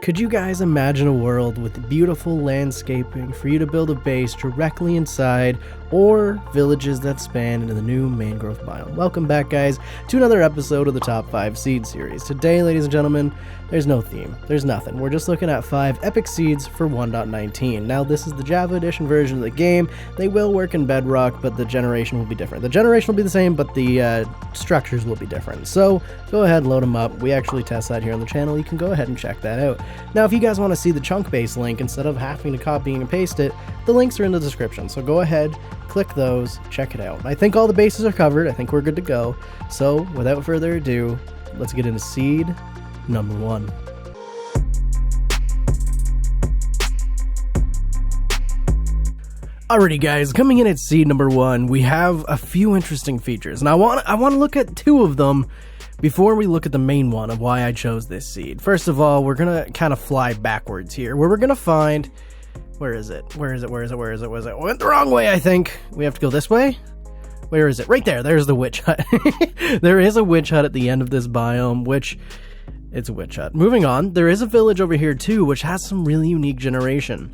Could you guys imagine a world with beautiful landscaping for you to build a base directly inside, or villages that span into the new mangrove biome? Welcome back, guys, to another episode of the Top 5 Seed series. Today, ladies and gentlemen, there's no theme. There's nothing. We're just looking at 5 epic seeds for 1.19. Now, this is the Java Edition version of the game. They will work in Bedrock, but the generation will be different. The generation will be the same, but the structures will be different. So, go ahead and load them up. We actually test that here on the channel. You can go ahead and check that out. Now, if you guys want to see the chunk base link, instead of having to copy and paste it, the links are in the description. So go ahead, click those, check it out. I think all the bases are covered. I think we're good to go. So, without further ado, let's get into seed number 1. Alrighty, guys, coming in at seed number 1, we have a few interesting features, and I want to look at 2 of them before we look at the main one of why I chose this seed. First of all, we're gonna kind of fly backwards here, where we're gonna find, where is it? Where is it? Where is it? Where is it? Where is it? Went the wrong way, I think. We have to go this way. Where is it? Right there. There's the witch hut. There is a witch hut at the end of this biome, which it's a witch hut. Moving on, there is a village over here too, which has some really unique generation.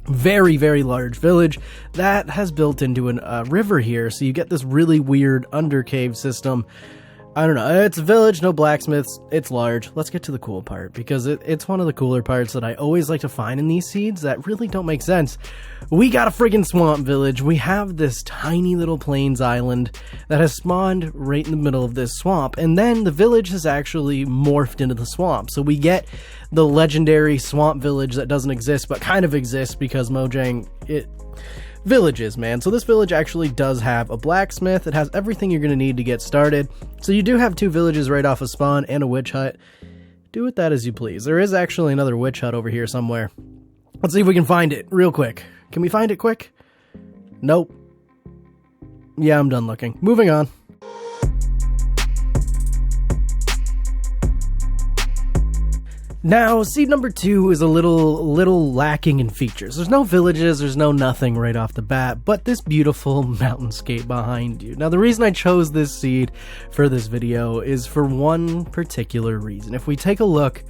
Very, very large village that has built into a river here, so you get this really weird undercave system. I don't know, it's a village, no blacksmiths, it's large. Let's get to the cool part, because it's one of the cooler parts that I always like to find in these seeds that really don't make sense. We got a friggin' swamp village. We have this tiny little plains island that has spawned right in the middle of this swamp, and then the village has actually morphed into the swamp. So we get the legendary swamp village that doesn't exist, but kind of exists because Mojang, villages, man. So this village actually does have a blacksmith. It has everything you're going to need to get started. So you do have 2 villages right off of spawn and a witch hut. Do with that as you please. There is actually another witch hut over here somewhere. Let's see if we can find it real quick. Can we find it quick? Nope. Yeah, I'm done looking. Moving on. Now, seed number 2 is a little lacking in features. There's no villages, there's no nothing right off the bat, but this beautiful mountainscape behind you. Now, the reason I chose this seed for this video is for one particular reason. If we take a look,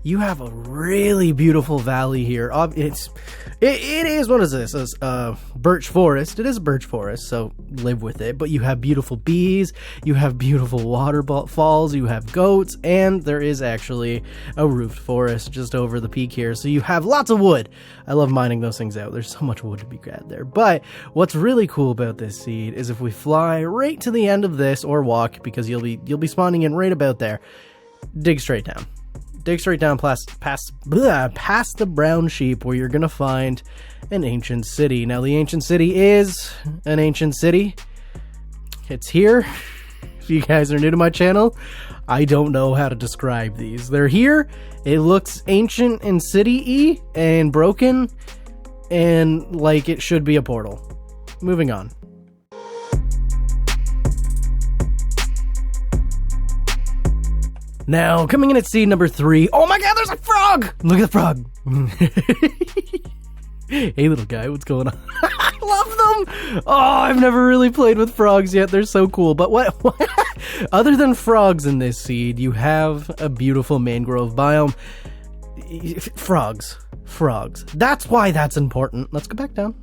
you have a really beautiful valley here. It is, what is this? Birch forest. It is a birch forest, so live with it. But you have beautiful bees, you have beautiful waterfalls, you have goats, and there is actually a roofed forest just over the peak here. So you have lots of wood. I love mining those things out. There's so much wood to be grabbed there. But what's really cool about this seed is if we fly right to the end of this, or walk, because you'll be spawning in right about there, dig straight down. Dig straight down past the brown sheep, where you're going to find an ancient city. Now, the ancient city is an ancient city. It's here. If you guys are new to my channel, I don't know how to describe these. They're here. It looks ancient and city-y and broken, and like it should be a portal. Moving on. Now, coming in at seed number 3. Oh my god, there's a frog! Look at the frog. Hey, little guy, what's going on? I love them! Oh, I've never really played with frogs yet. They're so cool. But what? Other than frogs in this seed, you have a beautiful mangrove biome. Frogs. That's why that's important. Let's go back down.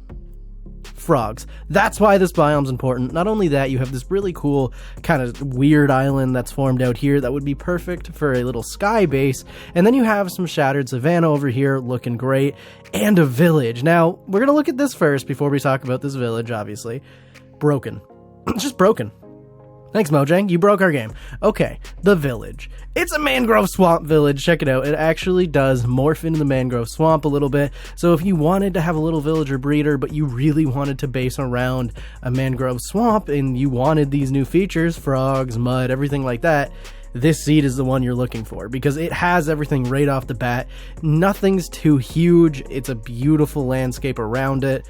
Frogs. That's why this biome's important. Not only that, you have this really cool kind of weird island that's formed out here that would be perfect for a little sky base, and then you have some shattered savanna over here looking great, and a village. Now, we're gonna look at this first before we talk about this village, obviously. Broken. Just broken. Thanks, Mojang. You broke our game. Okay, the village. It's a mangrove swamp village. Check it out. It actually does morph into the mangrove swamp a little bit. So if you wanted to have a little villager breeder, but you really wanted to base around a mangrove swamp and you wanted these new features, frogs, mud, everything like that, this seed is the one you're looking for, because it has everything right off the bat. Nothing's too huge. It's a beautiful landscape around it.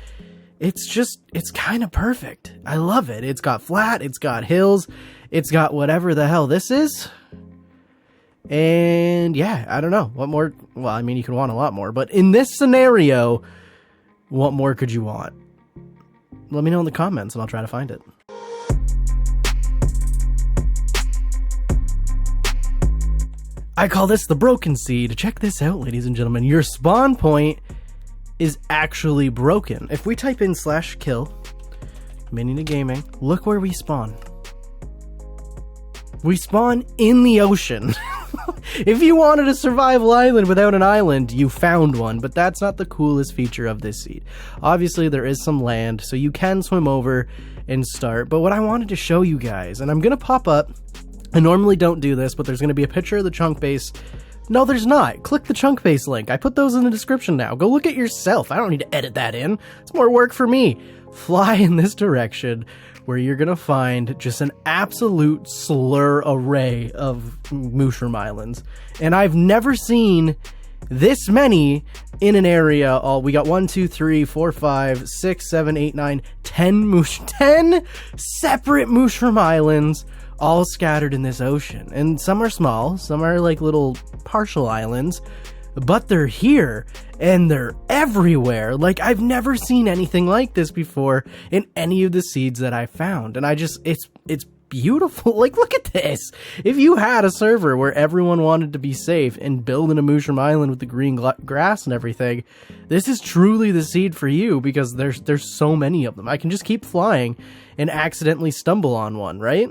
It's kind of perfect. I love it. It's got flat, it's got hills, it's got whatever the hell this is. And yeah, I don't know. What more? Well, I mean, you can want a lot more, but in this scenario, what more could you want? Let me know in the comments and I'll try to find it. I call this the broken seed. Check this out, ladies and gentlemen. Your spawn point is actually broken. If we type in /kill Minion Gaming, look where we spawn. We spawn in the ocean. If you wanted a survival island without an island, you found one, but that's not the coolest feature of this seed. Obviously, there is some land, so you can swim over and start, but what I wanted to show you guys, and I'm going to pop up, I normally don't do this, but there's going to be a picture of the chunk base. No, there's not. Click the chunk base link. I put those in the description now. Go look at yourself. I don't need to edit that in. It's more work for me. Fly in this direction where you're going to find just an absolute slur array of mushroom islands. And I've never seen this many in an area. We got 1, 2, 3, 4, 5, 6, 7, 8, 9, 10 separate mushroom islands all scattered in this ocean. And some are small, some are like little partial islands, but they're here and they're everywhere. Like, I've never seen anything like this before in any of the seeds that I found. And it's beautiful. Like, look at this. If you had a server where everyone wanted to be safe and build in a mushroom island with the green grass and everything, this is truly the seed for you, because there's so many of them. I can just keep flying and accidentally stumble on one, right?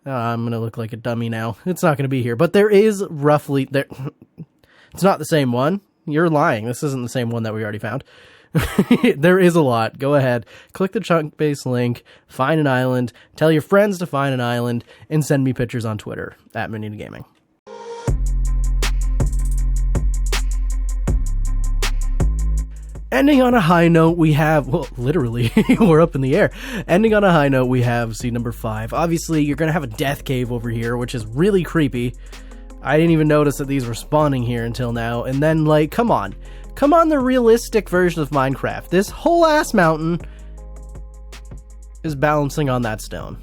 I'm gonna look like a dummy now. It's not gonna be here, but there is roughly there. It's not the same one. You're lying. This isn't the same one that we already found. There is a lot. Go ahead, click the chunk base link, find an island, tell your friends to find an island, and send me pictures on Twitter @Minion Gaming. Ending on a high note, we have, well, literally, we're up in the air. Ending on a high note, we have seed number 5. Obviously, you're going to have a death cave over here, which is really creepy. I didn't even notice that these were spawning here until now. And then, like, come on. Come on, the realistic version of Minecraft. This whole ass mountain is balancing on that stone.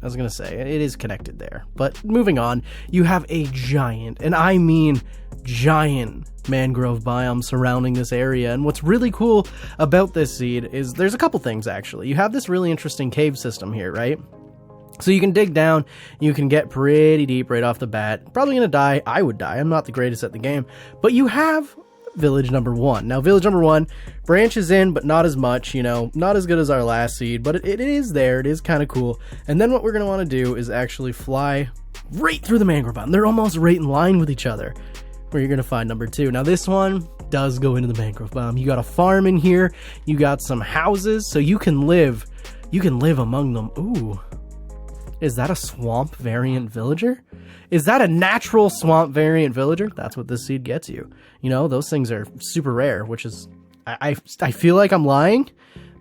I was going to say, it is connected there. But moving on, you have a giant, and I mean giant, mangrove biome surrounding this area. And what's really cool about this seed is there's a couple things, actually. You have this really interesting cave system here, right? So you can dig down, you can get pretty deep right off the bat. Probably gonna die. I would die. I'm not the greatest at the game. But you have village number 1. Now, village number 1 branches in, but not as much, you know, not as good as our last seed, but it is there. It is kind of cool. And then what we're gonna want to do is actually fly right through the mangrove biome. They're almost right in line with each other, where you're gonna find number 2. Now, this one does go into the mangrove biome. You got a farm in here. You got some houses, so you can live among them. Ooh. Is that a swamp variant villager? Is that a natural swamp variant villager? That's what this seed gets you. You know, those things are super rare, which is, I feel like I'm lying,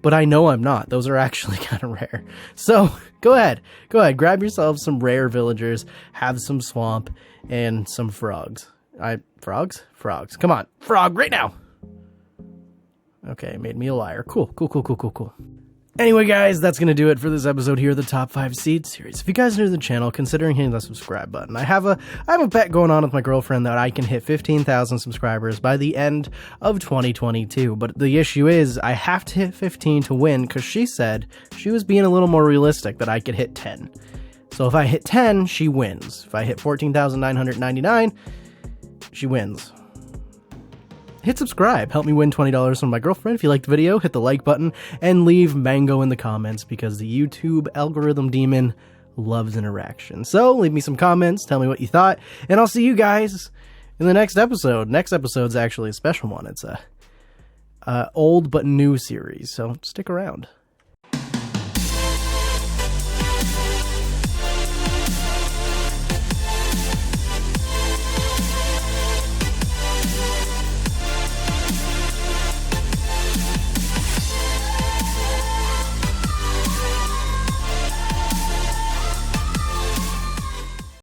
but I know I'm not. Those are actually kind of rare. So go ahead, grab yourself some rare villagers, have some swamp, and some frogs. Frogs? Frogs. Come on, frog right now. Okay, made me a liar. Cool. Anyway, guys, that's going to do it for this episode here of the Top 5 Seed series. If you guys are new to the channel, considering hitting the subscribe button. I have a bet going on with my girlfriend that I can hit 15,000 subscribers by the end of 2022. But the issue is I have to hit 15 to win, because she said she was being a little more realistic, that I could hit 10. So if I hit 10, she wins. If I hit 14,999, she wins. Hit subscribe, help me win $20 from my girlfriend. If you liked the video, hit the like button, and leave mango in the comments, because the YouTube algorithm demon loves interaction. So leave me some comments, tell me what you thought, and I'll see you guys in the next episode. Next episode's actually a special one. It's a old but new series, so stick around.